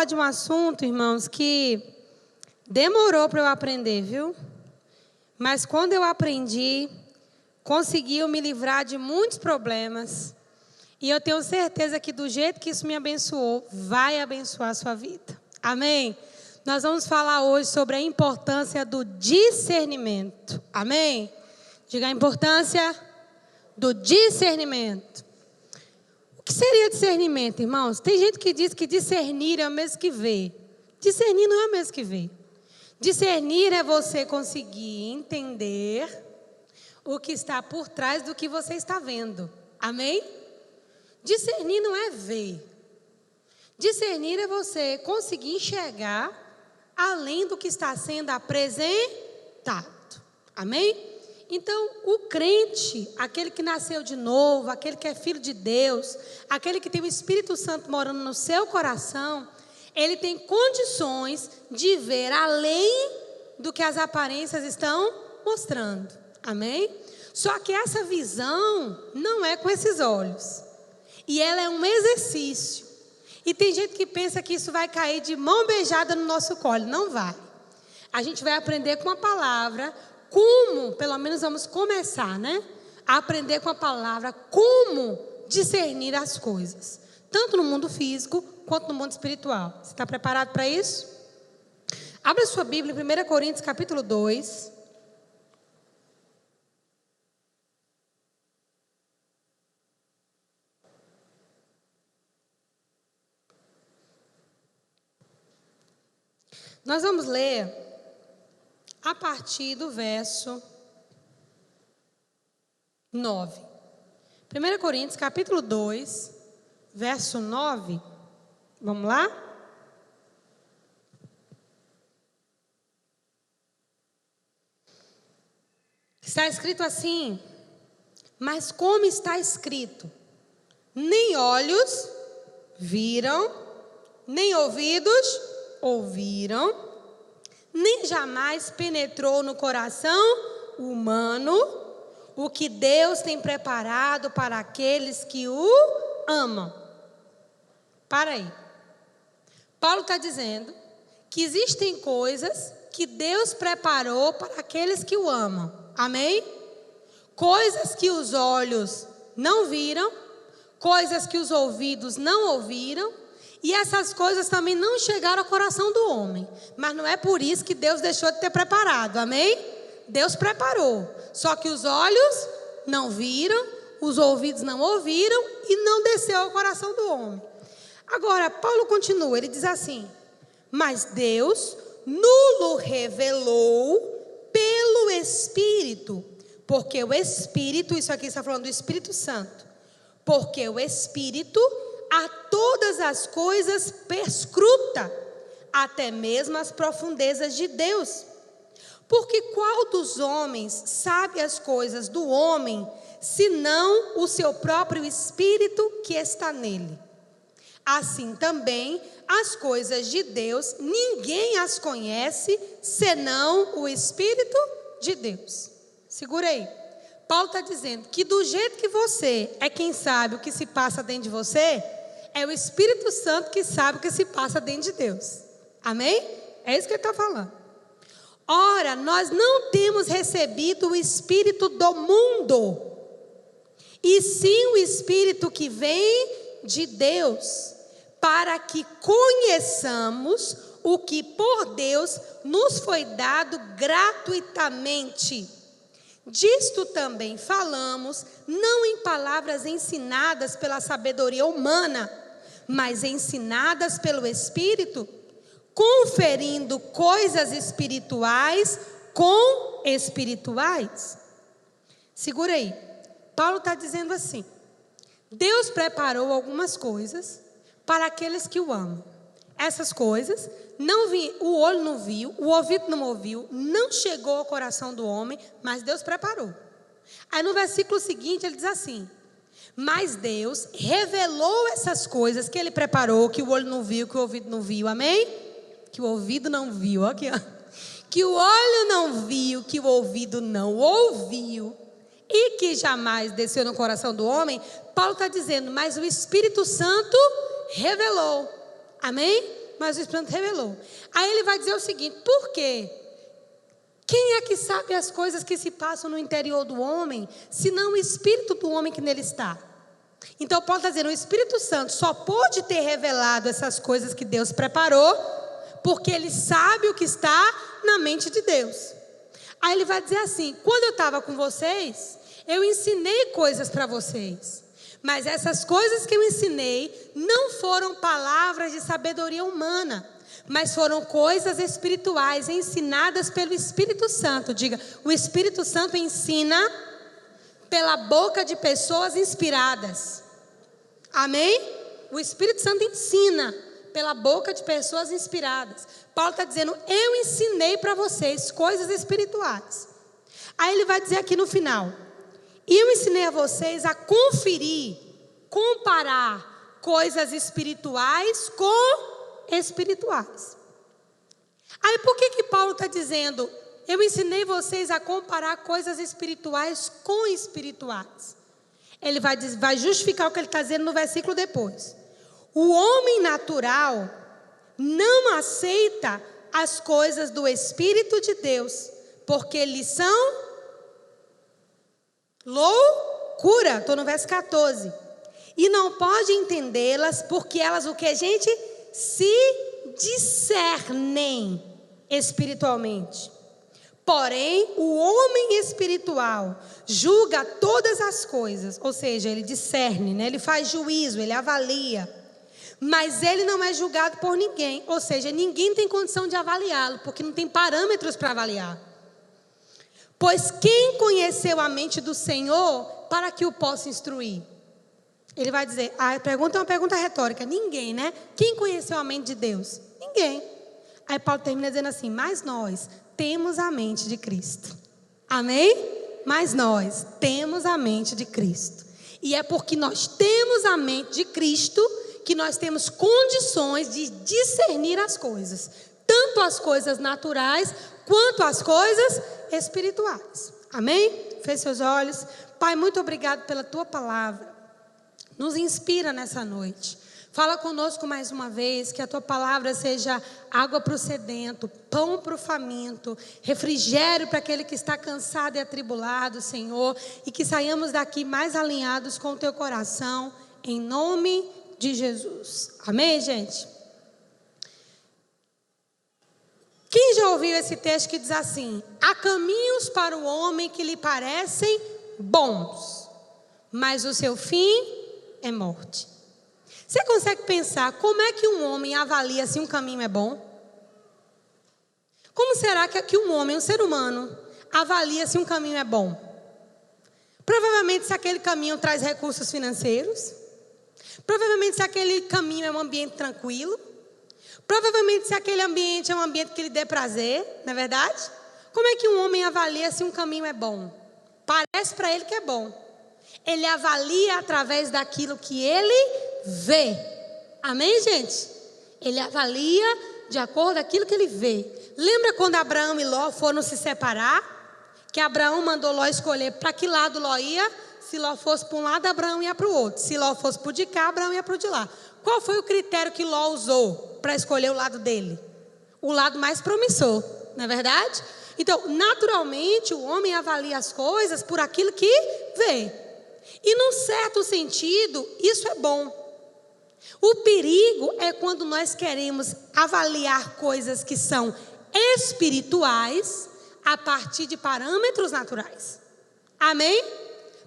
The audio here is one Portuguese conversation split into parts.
falar de um assunto, irmãos, que demorou para eu aprender, viu? Mas quando eu aprendi, conseguiu me livrar de muitos problemas. E eu tenho certeza que do jeito que isso me abençoou, vai abençoar a sua vida. Amém? Nós vamos falar hoje sobre a importância do discernimento. Amém? Diga a importância do discernimento. O que seria discernimento, irmãos? Tem gente que diz que discernir é o mesmo que ver. Discernir não é o mesmo que ver. Discernir é você conseguir entender o que está por trás do que você está vendo. Amém? Discernir não é ver. Discernir é você conseguir enxergar além do que está sendo apresentado. Amém? Então, o crente, aquele que nasceu de novo, aquele que é filho de Deus, aquele que tem o Espírito Santo morando no seu coração, ele tem condições de ver além do que as aparências estão mostrando. Amém? Só que essa visão não é com esses olhos. E ela é um exercício. E tem gente que pensa que isso vai cair de mão beijada no nosso colo. Não vai. A gente vai aprender com a palavra como, pelo menos vamos começar, né? A aprender com a palavra como discernir as coisas. Tanto no mundo físico quanto no mundo espiritual. Você está preparado para isso? Abra sua Bíblia em 1 Coríntios capítulo 2. Nós vamos ler a partir do verso 9. 1 Coríntios capítulo 2, verso 9. Vamos lá? Está escrito assim: mas como está escrito, nem olhos viram, nem ouvidos ouviram, nem jamais penetrou no coração humano o que Deus tem preparado para aqueles que o amam. Para aí. Paulo está dizendo que existem coisas que Deus preparou para aqueles que o amam. Amém? Coisas que os olhos não viram, coisas que os ouvidos não ouviram, e essas coisas também não chegaram ao coração do homem. Mas não é por isso que Deus deixou de ter preparado. Amém? Deus preparou. Só que os olhos não viram, os ouvidos não ouviram e não desceu ao coração do homem. Agora, Paulo continua, ele diz assim: mas Deus nulo revelou pelo Espírito. Porque o Espírito, isso aqui está falando do Espírito Santo. Porque o Espírito a todas as coisas perscruta, até mesmo as profundezas de Deus. Porque qual dos homens sabe as coisas do homem, senão o seu próprio espírito que está nele? Assim também as coisas de Deus, ninguém as conhece, senão o Espírito de Deus. Segura aí. Paulo está dizendo que do jeito que você é quem sabe o que se passa dentro de você, é o Espírito Santo que sabe o que se passa dentro de Deus. Amém? É isso que ele está falando. Ora, nós não temos recebido o Espírito do mundo, e sim o Espírito que vem de Deus, para que conheçamos o que por Deus nos foi dado gratuitamente. Disto também falamos, não em palavras ensinadas pela sabedoria humana, mas ensinadas pelo Espírito, conferindo coisas espirituais com espirituais. Segura aí. Paulo está dizendo assim: Deus preparou algumas coisas para aqueles que o amam. Essas coisas o olho não viu, o ouvido não ouviu, não chegou ao coração do homem, mas Deus preparou. Aí no versículo seguinte ele diz assim: mas Deus revelou essas coisas que Ele preparou, que o olho não viu, que o ouvido não viu, amém? Que o ouvido não viu, aqui, ó. Que o olho não viu, que o ouvido não ouviu, e que jamais desceu no coração do homem. Paulo está dizendo, mas o Espírito Santo revelou, amém? Mas o Espírito Santo revelou. Aí ele vai dizer o seguinte: por quê? Quem é que sabe as coisas que se passam no interior do homem, senão o espírito do homem que nele está? Então Paulo está dizendo, o Espírito Santo só pode ter revelado essas coisas que Deus preparou, porque ele sabe o que está na mente de Deus. Aí ele vai dizer assim: quando eu estava com vocês, eu ensinei coisas para vocês. Mas essas coisas que eu ensinei não foram palavras de sabedoria humana, mas foram coisas espirituais ensinadas pelo Espírito Santo. Diga, o Espírito Santo ensina pela boca de pessoas inspiradas. Amém? O Espírito Santo ensina pela boca de pessoas inspiradas. Paulo está dizendo, eu ensinei para vocês coisas espirituais. Aí ele vai dizer aqui no final: e eu ensinei a vocês a conferir, comparar coisas espirituais com espirituais. Aí por que Paulo está dizendo, eu ensinei vocês a comparar coisas espirituais com espirituais? Ele vai justificar o que ele está dizendo no versículo depois. O homem natural não aceita as coisas do Espírito de Deus, porque lhes são loucura. Estou no verso 14. E não pode entendê-las, porque elas, o que, gente? Se discernem espiritualmente. Porém, o homem espiritual julga todas as coisas, ou seja, ele discerne, né? Ele faz juízo, ele avalia. Mas ele não é julgado por ninguém, ou seja, ninguém tem condição de avaliá-lo, porque não tem parâmetros para avaliar. Pois quem conheceu a mente do Senhor para que o possa instruir? Ele vai dizer, a pergunta é uma pergunta retórica, ninguém, né? Quem conheceu a mente de Deus? Ninguém. Aí Paulo termina dizendo assim, mas nós temos a mente de Cristo. Amém? Mas nós temos a mente de Cristo. E é porque nós temos a mente de Cristo que nós temos condições de discernir as coisas. Tanto as coisas naturais quanto as coisas espirituais. Amém? Feche seus olhos. Pai, muito obrigado pela tua palavra. Nos inspira nessa noite. Fala conosco mais uma vez, que a tua palavra seja água para o sedento, pão para o faminto, refrigério para aquele que está cansado e atribulado, Senhor, e que saiamos daqui mais alinhados com o teu coração, em nome de Jesus. Amém, gente? Quem já ouviu esse texto que diz assim: há caminhos para o homem que lhe parecem bons, mas o seu fim é morte. Você consegue pensar como é que um homem avalia se um caminho é bom? Como será que um homem, um ser humano, avalia se um caminho é bom? Provavelmente se aquele caminho traz recursos financeiros. Provavelmente se aquele caminho é um ambiente tranquilo. Provavelmente se aquele ambiente é um ambiente que lhe dê prazer, não é verdade? Como é que um homem avalia se um caminho é bom? Parece para ele que é bom. Ele avalia através daquilo que ele vê. Amém, gente? Ele avalia de acordo com aquilo que ele vê. Lembra quando Abraão e Ló foram se separar? Que Abraão mandou Ló escolher para que lado Ló ia. Se Ló fosse para um lado, Abraão ia para o outro. Se Ló fosse para o de cá, Abraão ia para o de lá. Qual foi o critério que Ló usou para escolher o lado dele? O lado mais promissor, não é verdade? Então, naturalmente, o homem avalia as coisas por aquilo que vê. E num certo sentido, isso é bom. O perigo é quando nós queremos avaliar coisas que são espirituais a partir de parâmetros naturais. Amém?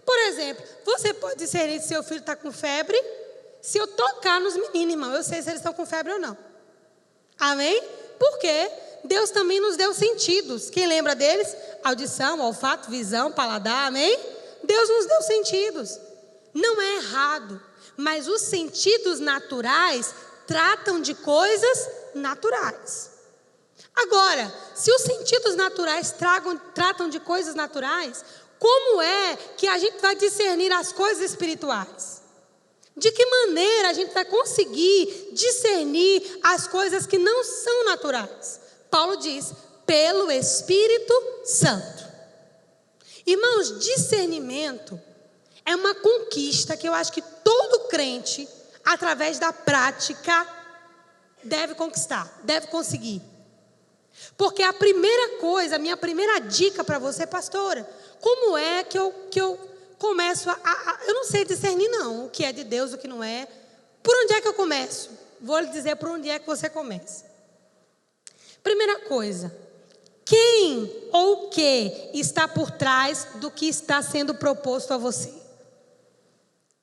Por exemplo, você pode discernir se seu filho está com febre. Se eu tocar nos meninos, irmão, eu sei se eles estão com febre ou não. Amém? Porque Deus também nos deu sentidos. Quem lembra deles? Audição, olfato, visão, paladar, amém? Deus nos deu sentidos. Não é errado, mas os sentidos naturais tratam de coisas naturais. Agora, se os sentidos naturais tratam de coisas naturais, como é que a gente vai discernir as coisas espirituais? De que maneira a gente vai conseguir discernir as coisas que não são naturais? Paulo diz, pelo Espírito Santo. Irmãos, discernimento é uma conquista que eu acho que todo crente, através da prática, deve conquistar, deve conseguir. Porque a primeira coisa, a minha primeira dica para você, pastora, como é que eu começo eu não sei discernir não, o que é de Deus, o que não é. Por onde é que eu começo? Vou lhe dizer por onde é que você começa. Primeira coisa, quem ou o que está por trás do que está sendo proposto a você?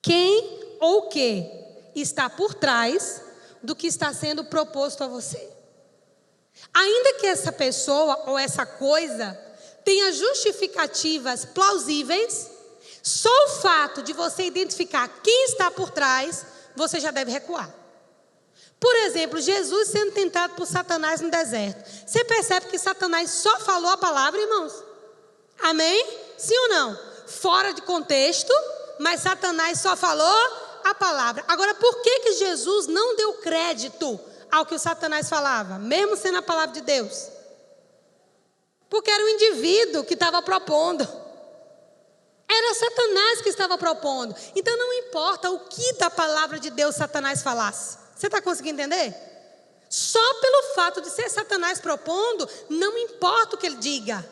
Quem ou o que está por trás do que está sendo proposto a você? Ainda que essa pessoa ou essa coisa tenha justificativas plausíveis, só o fato de você identificar quem está por trás, você já deve recuar. Por exemplo, Jesus sendo tentado por Satanás no deserto. Você percebe que Satanás só falou a palavra, irmãos? Amém? Sim ou não? Fora de contexto, mas Satanás só falou a palavra. Agora, por que Jesus não deu crédito ao que o Satanás falava, mesmo sendo a palavra de Deus? Porque era o indivíduo que estava propondo. Era Satanás que estava propondo. Então não importa o que da palavra de Deus Satanás falasse. Você está conseguindo entender? Só pelo fato de ser Satanás propondo, não importa o que ele diga.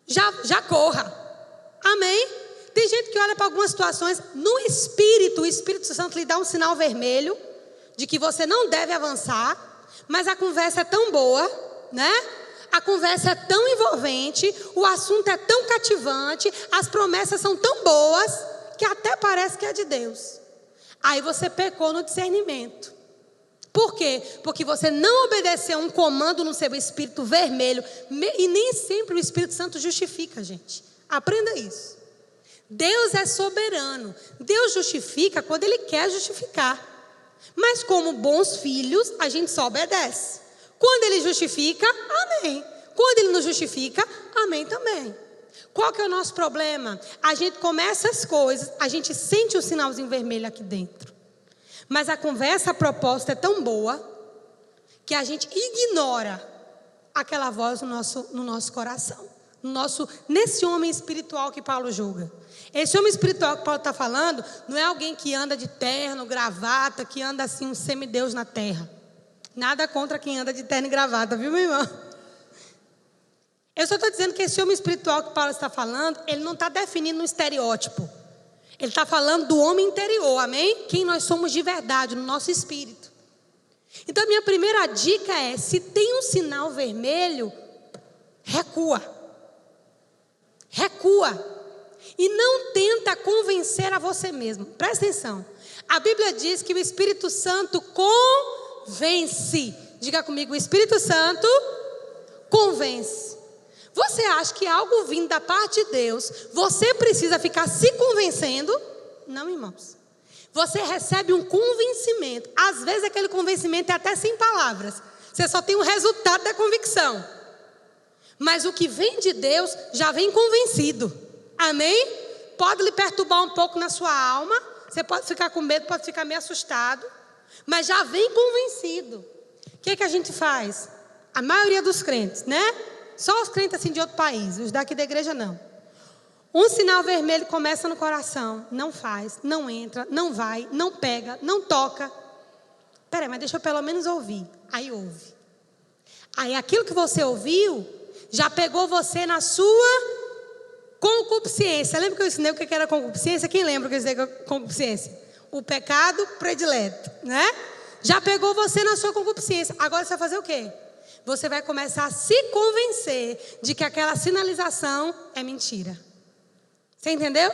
Já corra. Amém? Tem gente que olha para algumas situações, no Espírito, o Espírito Santo lhe dá um sinal vermelho, de que você não deve avançar, mas a conversa é tão boa, né? A conversa é tão envolvente, o assunto é tão cativante, as promessas são tão boas, que até parece que é de Deus. Aí você pecou no discernimento. Por quê? Porque você não obedeceu um comando no seu espírito vermelho, e nem sempre o Espírito Santo justifica, gente. Aprenda isso. Deus é soberano. Deus justifica quando Ele quer justificar. Mas como bons filhos, a gente só obedece. Quando Ele justifica, amém. Quando Ele não justifica, amém também. Qual que é o nosso problema? A gente começa as coisas, a gente sente um sinalzinho vermelho aqui dentro. Mas a conversa, a proposta é tão boa, que a gente ignora aquela voz no nosso coração. Nesse homem espiritual que Paulo julga. Esse homem espiritual que Paulo está falando, não é alguém que anda de terno, gravata, que anda assim um semideus na terra. Nada contra quem anda de terno e gravata, viu, meu irmão? Eu só estou dizendo que esse homem espiritual que Paulo está falando, ele não está definindo um estereótipo. Ele está falando do homem interior, amém? Quem nós somos de verdade, no nosso espírito. Então, a minha primeira dica é, se tem um sinal vermelho, recua. Recua. E não tenta convencer a você mesmo. Presta atenção. A Bíblia diz que o Espírito Santo convence. Diga comigo, o Espírito Santo convence. Você acha que algo vindo da parte de Deus, você precisa ficar se convencendo? Não, irmãos. Você recebe um convencimento. Às vezes aquele convencimento é até sem palavras. Você só tem o resultado da convicção. Mas o que vem de Deus já vem convencido. Amém? Pode lhe perturbar um pouco na sua alma. Você pode ficar com medo, pode ficar meio assustado. Mas já vem convencido. O que a gente faz? A maioria dos crentes, né? Só os crentes assim de outro país. Os daqui da igreja não. Um sinal vermelho começa no coração. Não faz, não entra, não vai, não pega, não toca. Peraí, mas deixa eu pelo menos ouvir. Aí ouve. Aí aquilo que você ouviu já pegou você na sua concupiscência. Lembra que eu ensinei o que era concupiscência? Quem lembra o que eu ensinei concupiscência? O pecado predileto, né? Já pegou você na sua concupiscência. Agora você vai fazer o quê? Você vai começar a se convencer de que aquela sinalização é mentira. Você entendeu?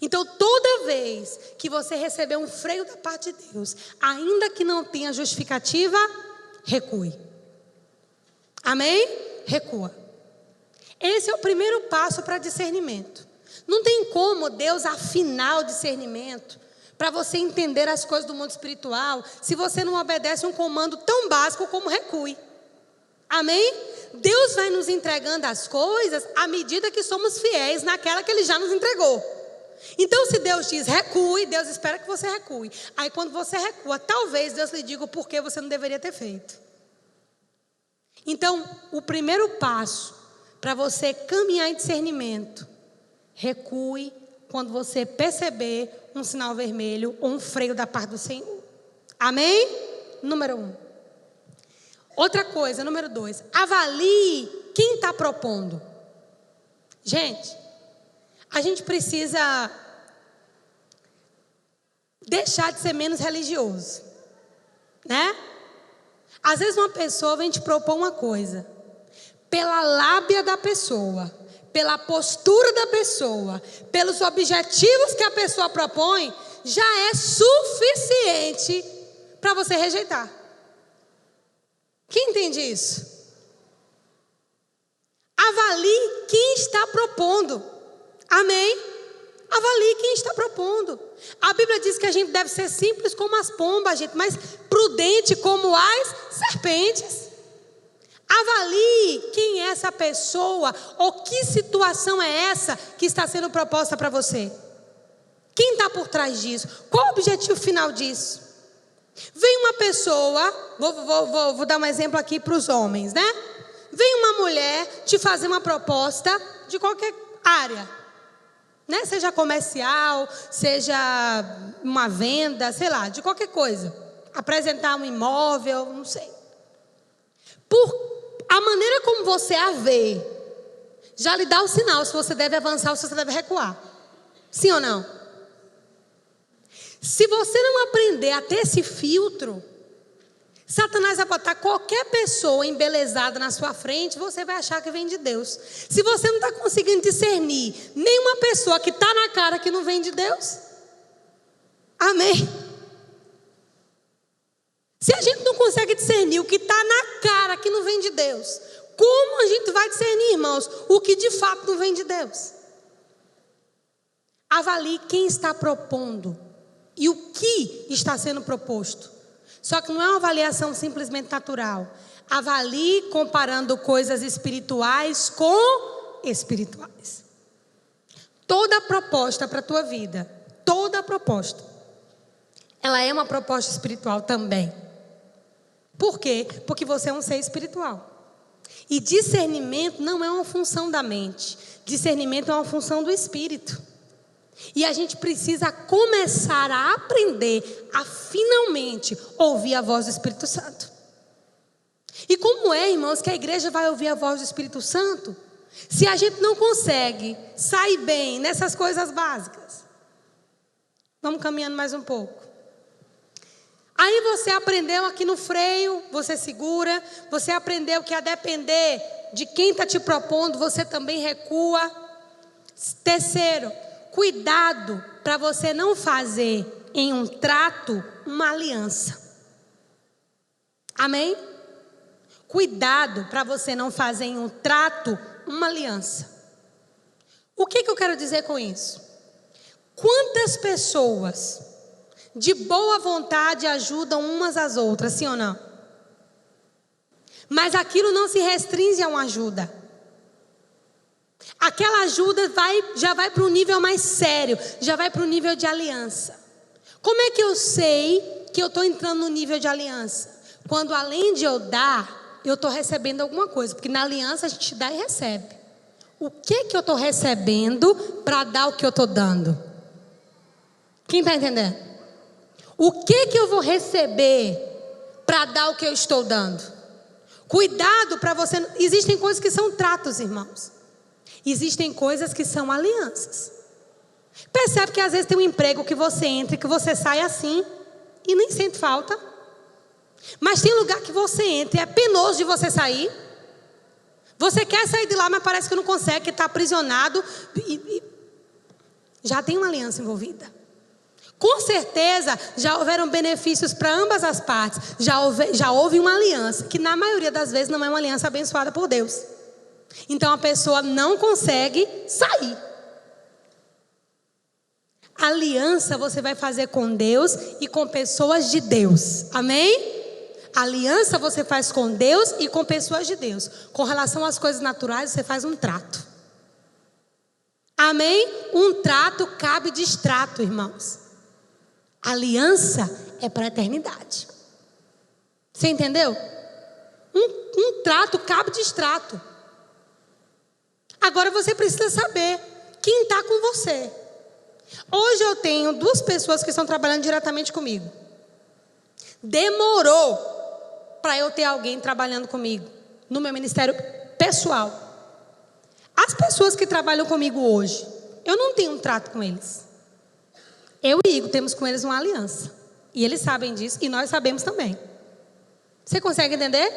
Então, toda vez que você receber um freio da parte de Deus, ainda que não tenha justificativa, recue. Amém? Recua. Esse é o primeiro passo para discernimento. Não tem como Deus afinar o discernimento para você entender as coisas do mundo espiritual se você não obedece um comando tão básico como recue. Amém? Deus vai nos entregando as coisas à medida que somos fiéis naquela que Ele já nos entregou. Então, se Deus diz recue, Deus espera que você recue. Aí quando você recua, talvez Deus lhe diga o porquê você não deveria ter feito. Então, o primeiro passo para você caminhar em discernimento, recue quando você perceber um sinal vermelho ou um freio da parte do Senhor. Amém? número 1. Outra coisa, número 2. Avalie quem está propondo. Gente, a gente precisa deixar de ser menos religioso, né? Às vezes uma pessoa vem te propor uma coisa. Pela lábia da pessoa, pela postura da pessoa, pelos objetivos que a pessoa propõe, já é suficiente para você rejeitar. Quem entende isso? Avalie quem está propondo. Amém? Avalie quem está propondo. A Bíblia diz que a gente deve ser simples como as pombas, gente, mas prudente como as serpentes. Avalie quem é essa pessoa ou que situação é essa que está sendo proposta para você. Quem está por trás disso? Qual o objetivo final disso? Vem uma pessoa, vou dar um exemplo aqui para os homens, né? Vem uma mulher te fazer uma proposta de qualquer área, né? Seja comercial, seja uma venda, sei lá, de qualquer coisa. Apresentar um imóvel, não sei. Por a maneira como você a vê, já lhe dá o sinal se você deve avançar ou se você deve recuar. Sim ou não? Se você não aprender a ter esse filtro, Satanás vai botar qualquer pessoa embelezada na sua frente, você vai achar que vem de Deus. Se você não está conseguindo discernir nenhuma pessoa que está na cara que não vem de Deus, amém? Se a gente não consegue discernir o que está na cara que não vem de Deus, como a gente vai discernir, irmãos, o que de fato não vem de Deus? Avalie quem está propondo e o que está sendo proposto. Só que não é uma avaliação simplesmente natural. Avalie comparando coisas espirituais com espirituais. Toda proposta para a tua vida, toda proposta, ela é uma proposta espiritual também. Por quê? Porque você é um ser espiritual. E discernimento não é uma função da mente. Discernimento é uma função do espírito. E a gente precisa começar a aprender a finalmente ouvir a voz do Espírito Santo. E como é, irmãos, que a igreja vai ouvir a voz do Espírito Santo se a gente não consegue sair bem nessas coisas básicas? Vamos caminhando mais um pouco. Aí você aprendeu aqui no freio, você segura. Você aprendeu que a depender de quem está te propondo, você também recua. Terceiro, cuidado para você não fazer em um trato uma aliança. Amém? Cuidado para você não fazer em um trato uma aliança. O que eu quero dizer com isso? Quantas pessoas de boa vontade ajudam umas às outras, sim ou não? Mas aquilo não se restringe a uma ajuda. Aquela ajuda já vai para um nível mais sério, já vai para o nível de aliança. Como é que eu sei que eu estou entrando no nível de aliança? Quando além de eu dar, eu estou recebendo alguma coisa. Porque na aliança a gente dá e recebe. O que eu estou recebendo para dar o que eu estou dando? Quem está entendendo? O que eu vou receber para dar o que eu estou dando? Cuidado para você... Existem coisas que são tratos, irmãos. Existem coisas que são alianças. Percebe que às vezes tem um emprego que você entra e que você sai assim e nem sente falta. Mas tem lugar que você entra e é penoso de você sair. Você quer sair de lá, mas parece que não consegue, que está aprisionado. Já tem uma aliança envolvida. Com certeza já houveram benefícios para ambas as partes. Já houve uma aliança, que na maioria das vezes não é uma aliança abençoada por Deus. Então a pessoa não consegue sair. Aliança você vai fazer com Deus e com pessoas de Deus. Amém? Aliança você faz com Deus e com pessoas de Deus. Com relação às coisas naturais, você faz um trato. Amém? Um trato cabe de extrato, irmãos. Aliança é para a eternidade. Você entendeu? Um trato cabe de extrato. Agora você precisa saber quem está com você. Hoje eu tenho 2 pessoas que estão trabalhando diretamente comigo. Demorou para eu ter alguém trabalhando comigo no meu ministério pessoal. As pessoas que trabalham comigo hoje, eu não tenho um trato com eles. Eu e Igor temos com eles uma aliança. E eles sabem disso e nós sabemos também. Você consegue entender?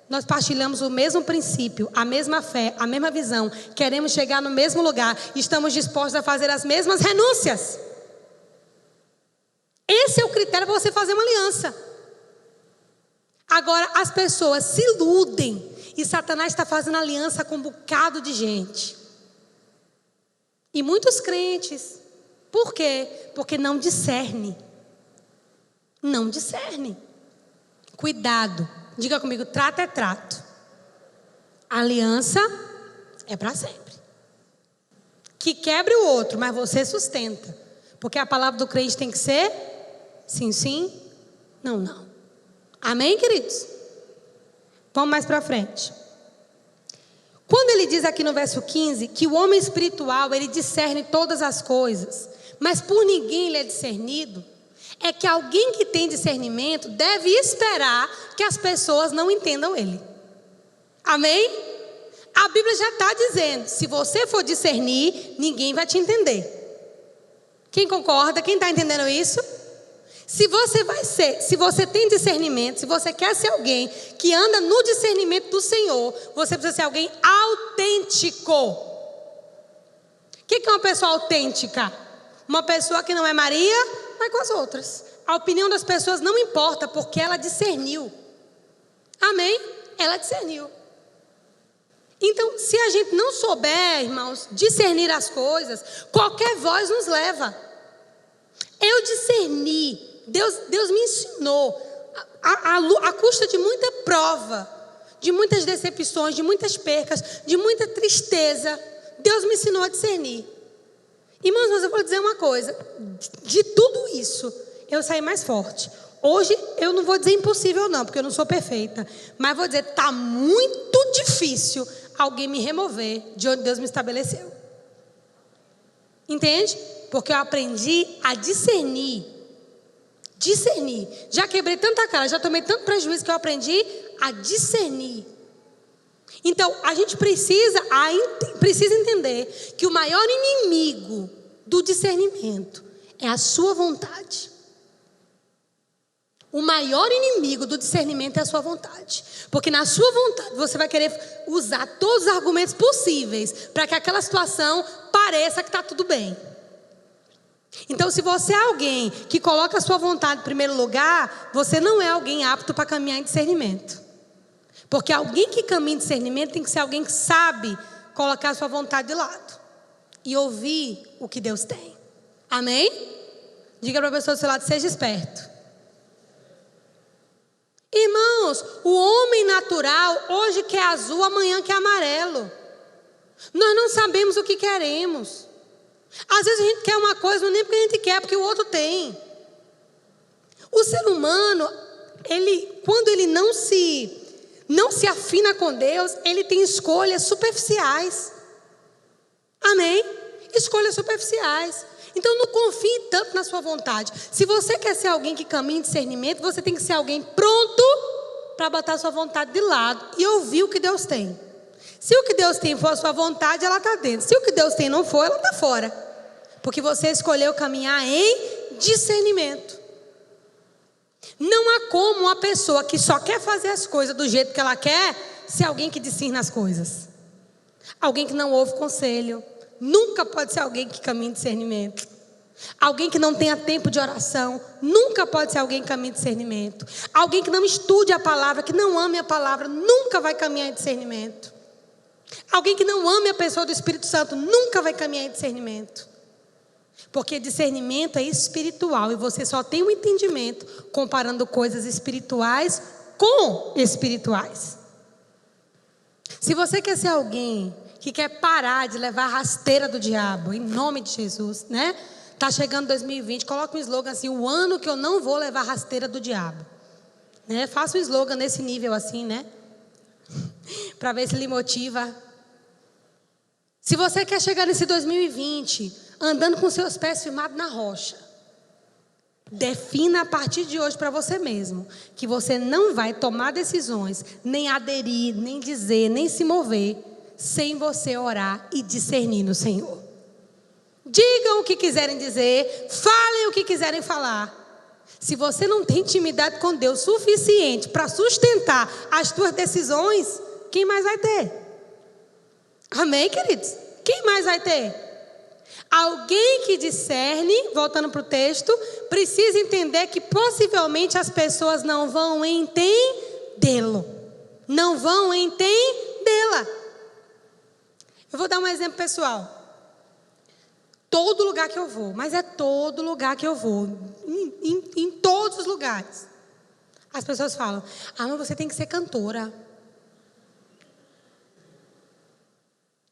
Nós partilhamos o mesmo princípio, a mesma fé, a mesma visão. Queremos chegar no mesmo lugar. Estamos dispostos a fazer as mesmas renúncias. Esse é o critério para você fazer uma aliança. Agora, as pessoas se iludem. E Satanás está fazendo aliança com um bocado de gente. E muitos crentes. Por quê? Porque não discerne. Não discerne. Cuidado. Diga comigo, trato é trato. Aliança é para sempre. Que quebre o outro, mas você sustenta. Porque a palavra do crente tem que ser sim, sim, não, não. Amém, queridos? Vamos mais para frente. Quando ele diz aqui no verso 15 que o homem espiritual, ele discerne todas as coisas, mas por ninguém ele é discernido, é que alguém que tem discernimento deve esperar que as pessoas não entendam ele. Amém? A Bíblia já está dizendo, se você for discernir, ninguém vai te entender. Quem concorda? Quem está entendendo isso? Se você tem discernimento, se você quer ser alguém que anda no discernimento do Senhor, você precisa ser alguém autêntico. O que é uma pessoa autêntica? Uma pessoa que não é Maria, vai com as outras. A opinião das pessoas não importa, porque ela discerniu. Amém? Ela discerniu. Então, se a gente não souber, irmãos, discernir as coisas, qualquer voz nos leva. Eu discerni. Deus me ensinou, à custa de muita prova, de muitas decepções, de muitas percas, de muita tristeza. Deus me ensinou a discernir. Irmãos, mas eu vou dizer uma coisa, de tudo isso, eu saí mais forte. Hoje, eu não vou dizer impossível não, porque eu não sou perfeita, mas vou dizer, está muito difícil alguém me remover de onde Deus me estabeleceu. Entende? Porque eu aprendi a discernir. Já quebrei tanta cara, já tomei tanto prejuízo que eu aprendi a discernir. Então, a gente precisa entender que o maior inimigo do discernimento é a sua vontade. O maior inimigo do discernimento é a sua vontade. Porque na sua vontade você vai querer usar todos os argumentos possíveis para que aquela situação pareça que está tudo bem. Então, se você é alguém que coloca a sua vontade em primeiro lugar, você não é alguém apto para caminhar em discernimento. Porque alguém que caminha em discernimento tem que ser alguém que sabe colocar a sua vontade de lado e ouvir o que Deus tem. Amém? Diga para a pessoa do seu lado, seja esperto. Irmãos, o homem natural hoje quer azul, amanhã quer amarelo. Nós não sabemos o que queremos. Às vezes a gente quer uma coisa, não é nem porque a gente quer, porque o outro tem. O ser humano, quando ele não se afina com Deus, ele tem escolhas superficiais. Amém? Escolhas superficiais. Então não confie tanto na sua vontade. Se você quer ser alguém que caminha em discernimento, você tem que ser alguém pronto para botar a sua vontade de lado e ouvir o que Deus tem. Se o que Deus tem for a sua vontade, ela está dentro. Se o que Deus tem não for, ela está fora. Porque você escolheu caminhar em discernimento. Não há como uma pessoa que só quer fazer as coisas do jeito que ela quer ser alguém que discerne as coisas. Alguém que não ouve conselho. Nunca pode ser alguém que caminha em discernimento. Alguém que não tenha tempo de oração. Nunca pode ser alguém que caminha em discernimento. Alguém que não estude a palavra, que não ame a palavra, nunca vai caminhar em discernimento. Alguém que não ame a pessoa do Espírito Santo nunca vai caminhar em discernimento. Porque discernimento é espiritual e você só tem um entendimento comparando coisas espirituais com espirituais. Se você quer ser alguém que quer parar de levar a rasteira do diabo, em nome de Jesus, né? Tá chegando 2020, coloca um slogan assim, o ano que eu não vou levar a rasteira do diabo. Né? Faça um slogan nesse nível assim, né? Para ver se lhe motiva. Se você quer chegar nesse 2020 andando com seus pés firmados na rocha, Defina a partir de hoje para você mesmo que você não vai tomar decisões, nem aderir, nem dizer, nem se mover sem você orar e discernir no Senhor. Digam o que quiserem dizer, falem o que quiserem falar. Se você não tem intimidade com Deus suficiente para sustentar as tuas decisões, quem mais vai ter? Amém, queridos? Quem mais vai ter? Alguém que discerne, voltando para o texto, precisa entender que possivelmente as pessoas não vão entendê-lo. Não vão entendê-la. Eu vou dar um exemplo pessoal. Todo lugar que eu vou, mas é todo lugar que eu vou, em todos os lugares, as pessoas falam: ah, mas você tem que ser cantora.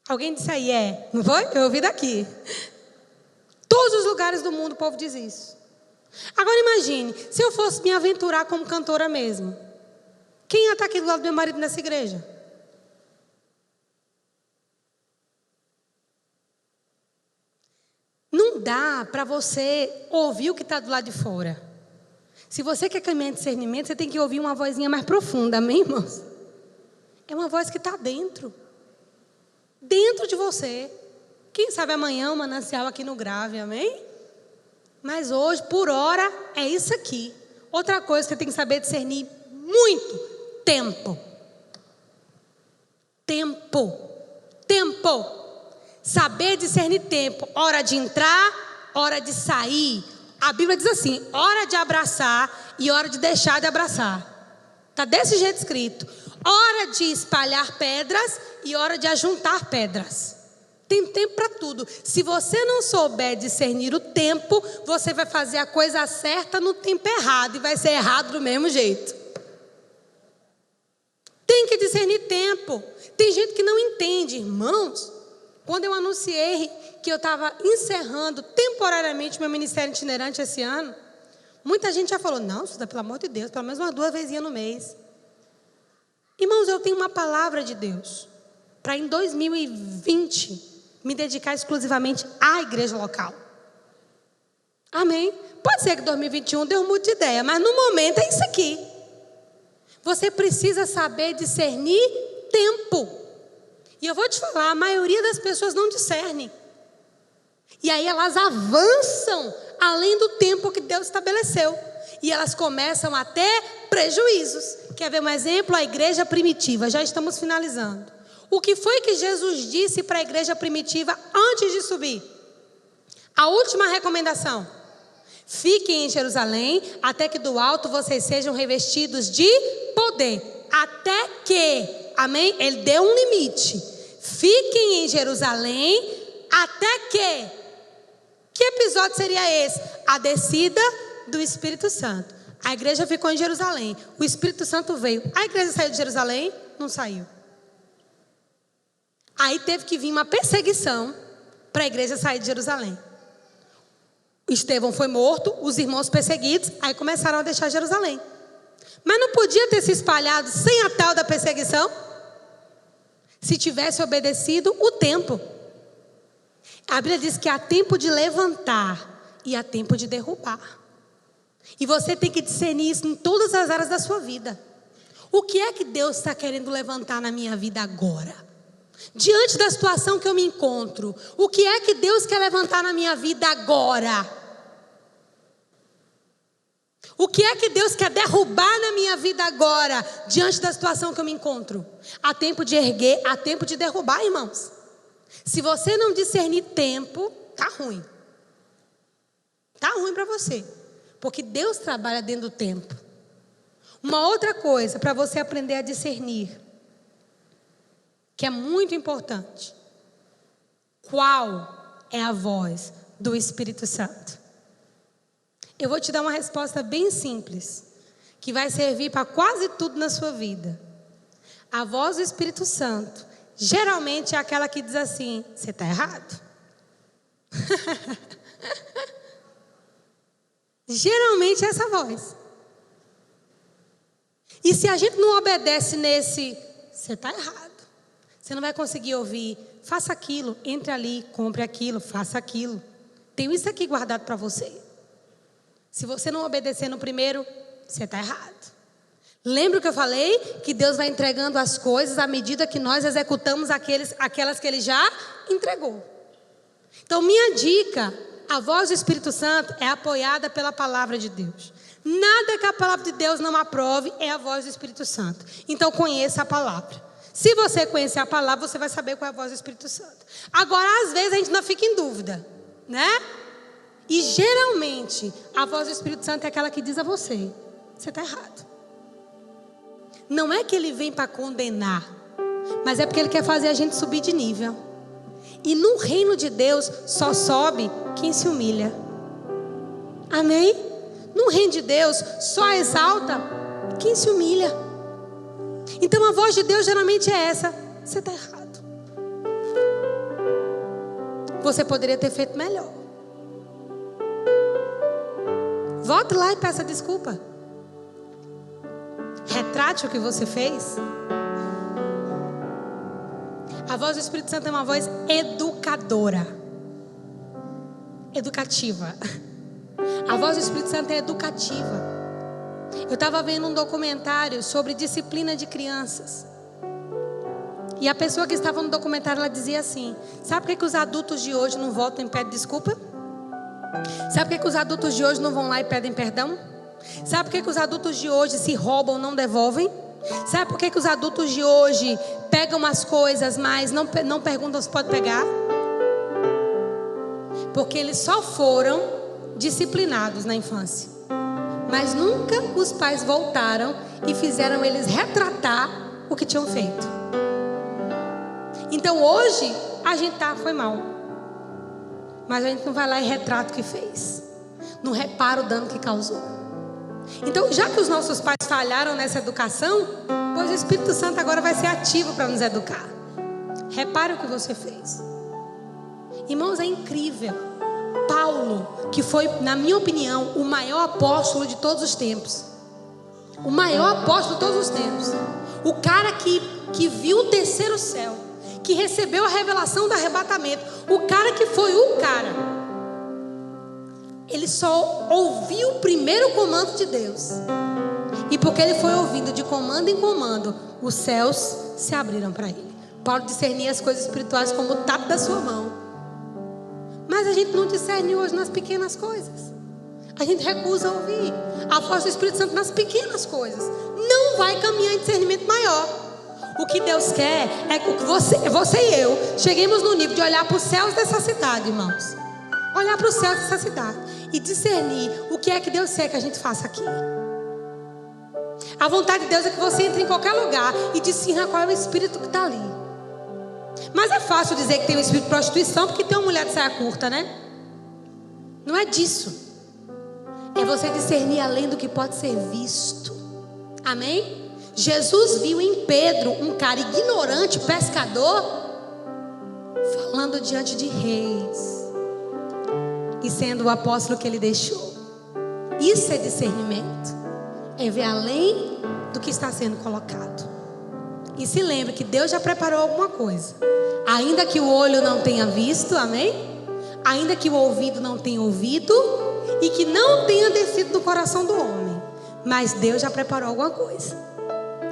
Alguém disse aí, não foi? Eu ouvi daqui. Todos os lugares do mundo o povo diz isso. Agora imagine, se eu fosse me aventurar como cantora mesmo, quem ia estar aqui do lado do meu marido nessa igreja? Não dá para você ouvir o que está do lado de fora. Se você quer caminhar em discernimento, você tem que ouvir uma vozinha mais profunda, amém, irmãos? É uma voz que está dentro de você. Quem sabe amanhã um manancial aqui no Grave, amém? Mas hoje, por hora, é isso aqui. Outra coisa que você tem que saber discernir muito: tempo. Saber discernir tempo, hora de entrar, hora de sair. A Bíblia diz assim: hora de abraçar e hora de deixar de abraçar. Está desse jeito escrito. Hora de espalhar pedras e hora de ajuntar pedras. Tem tempo para tudo. Se você não souber discernir o tempo, você vai fazer a coisa certa no tempo errado e vai ser errado do mesmo jeito. Tem que discernir tempo. Tem gente que não entende, irmãos. Quando eu anunciei que eu estava encerrando temporariamente meu ministério itinerante esse ano, muita gente já falou: não, Suda, pelo amor de Deus, pelo menos umas 2 vezinhas no mês. Irmãos, eu tenho uma palavra de Deus para em 2020 me dedicar exclusivamente à igreja local. Amém? Pode ser que em 2021 Deus mude de ideia, mas no momento é isso aqui. Você precisa saber discernir tempo. E eu vou te falar, a maioria das pessoas não discerne. E aí elas avançam além do tempo que Deus estabeleceu. E elas começam a ter prejuízos. Quer ver um exemplo? A igreja primitiva. Já estamos finalizando. O que foi que Jesus disse para a igreja primitiva antes de subir? A última recomendação: fiquem em Jerusalém até que do alto vocês sejam revestidos de poder. Até que, amém? Ele deu um limite. Fiquem em Jerusalém até que. Que episódio seria esse? A descida do Espírito Santo. A igreja ficou em Jerusalém. O Espírito Santo veio. A igreja saiu de Jerusalém? Não saiu. Aí teve que vir uma perseguição para a igreja sair de Jerusalém. Estevão foi morto, os irmãos perseguidos, aí começaram a deixar Jerusalém. Mas não podia ter se espalhado sem a tal da perseguição? Se tivesse obedecido o tempo. A Bíblia diz que há tempo de levantar e há tempo de derrubar. E você tem que discernir isso em todas as áreas da sua vida. O que é que Deus está querendo levantar na minha vida agora? Diante da situação que eu me encontro, o que é que Deus quer levantar na minha vida agora? O que é que Deus quer derrubar na minha vida agora, diante da situação que eu me encontro? Há tempo de erguer, há tempo de derrubar, irmãos. Se você não discernir tempo, tá ruim. Tá ruim para você. Porque Deus trabalha dentro do tempo. Uma outra coisa para você aprender a discernir, que é muito importante: qual é a voz do Espírito Santo? Eu vou te dar uma resposta bem simples, que vai servir para quase tudo na sua vida. A voz do Espírito Santo geralmente é aquela que diz assim: você está errado. Geralmente é essa voz. E se a gente não obedece nesse, você está errado, você não vai conseguir ouvir: faça aquilo, entre ali, compre aquilo, faça aquilo. Tenho isso aqui guardado para você. Se você não obedecer no primeiro, você está errado. Lembra que eu falei? Que Deus vai entregando as coisas à medida que nós executamos aquelas que Ele já entregou. Então, minha dica, a voz do Espírito Santo é apoiada pela palavra de Deus. Nada que a palavra de Deus não aprove é a voz do Espírito Santo. Então, conheça a palavra. Se você conhecer a palavra, você vai saber qual é a voz do Espírito Santo. Agora, às vezes, a gente não fica em dúvida, né? E geralmente, a voz do Espírito Santo é aquela que diz a você: você está errado. Não é que ele vem para condenar, mas é porque ele quer fazer a gente subir de nível. E no reino de Deus só sobe quem se humilha. Amém? No reino de Deus só exalta quem se humilha. Então a voz de Deus geralmente é essa: você está errado. Você poderia ter feito melhor. Volte lá e peça desculpa. Retrate o que você fez. A voz do Espírito Santo é uma voz educadora, educativa. A voz do Espírito Santo é educativa. Eu estava vendo um documentário sobre disciplina de crianças. E a pessoa que estava no documentário, ela dizia assim: sabe por que os adultos de hoje não voltam e pedem desculpa? Sabe por que os adultos de hoje não vão lá e pedem perdão? Sabe por que os adultos de hoje se roubam e não devolvem? Sabe por que os adultos de hoje pegam as coisas, mas não perguntam se pode pegar? Porque eles só foram disciplinados na infância, mas nunca os pais voltaram e fizeram eles retratar o que tinham feito. Então hoje a gente foi mal, mas a gente não vai lá e retrata o que fez, não repara o dano que causou. Então, já que os nossos pais falharam nessa educação, pois o Espírito Santo agora vai ser ativo para nos educar. Repare o que você fez. Irmãos, é incrível. Paulo, que foi, na minha opinião, o maior apóstolo de todos os tempos. O maior apóstolo de todos os tempos. O cara que viu o terceiro céu, que recebeu a revelação do arrebatamento. O cara que foi o cara. Ele só ouviu o primeiro comando de Deus. E porque ele foi ouvindo de comando em comando, os céus se abriram para ele. Paulo discernia as coisas espirituais como o tato da sua mão. Mas a gente não discerne hoje nas pequenas coisas. A gente recusa ouvir a voz do Espírito Santo nas pequenas coisas. Não vai caminhar em discernimento maior. O que Deus quer é que você e eu cheguemos no nível de olhar para os céus dessa cidade, irmãos. Olhar para os céus dessa cidade e discernir o que é que Deus quer que a gente faça aqui. A vontade de Deus é que você entre em qualquer lugar e discirna qual é o espírito que está ali. Mas é fácil dizer que tem um espírito de prostituição porque tem uma mulher de saia curta, né? Não é disso. É você discernir além do que pode ser visto. Amém? Jesus viu em Pedro um cara ignorante, pescador, falando diante de reis e sendo o apóstolo que ele deixou. Isso é discernimento. É ver além do que está sendo colocado. E se lembre que Deus já preparou alguma coisa. Ainda que o olho não tenha visto, amém? Ainda que o ouvido não tenha ouvido e que não tenha descido do coração do homem, mas Deus já preparou alguma coisa.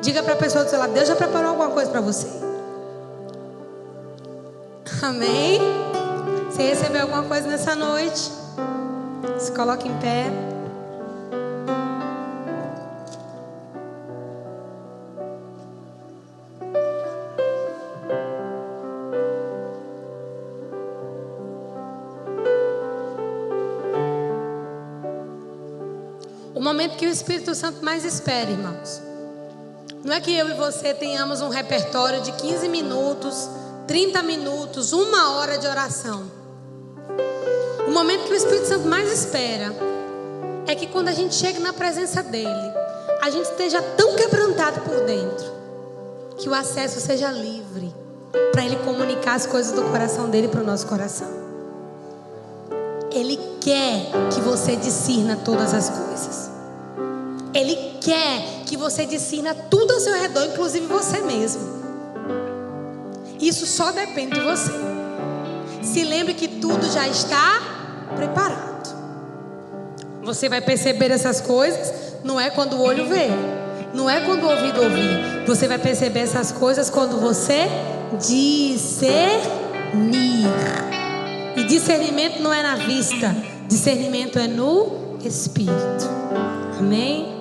Diga para a pessoa do seu lado: Deus já preparou alguma coisa para você. Amém? Você recebeu alguma coisa nessa noite? Se coloque em pé. O momento que o Espírito Santo mais espera, irmãos, não é que eu e você tenhamos um repertório de 15 minutos, 30 minutos, 1 hora de oração. O momento que o Espírito Santo mais espera é que quando a gente chega na presença dele, a gente esteja tão quebrantado por dentro que o acesso seja livre para ele comunicar as coisas do coração dele para o nosso coração. Ele quer que você discirna todas as coisas. Ele quer que você discirna tudo ao seu redor, inclusive você mesmo. Isso só depende de você. Se lembre que tudo já está preparado. Você vai perceber essas coisas, não é quando o olho vê, não é quando o ouvido ouvir. Você vai perceber essas coisas quando você discernir. E discernimento não é na vista, discernimento é no Espírito. Amém?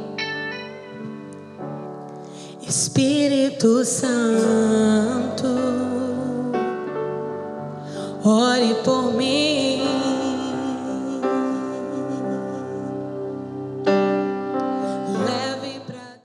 Espírito Santo, ore por mim.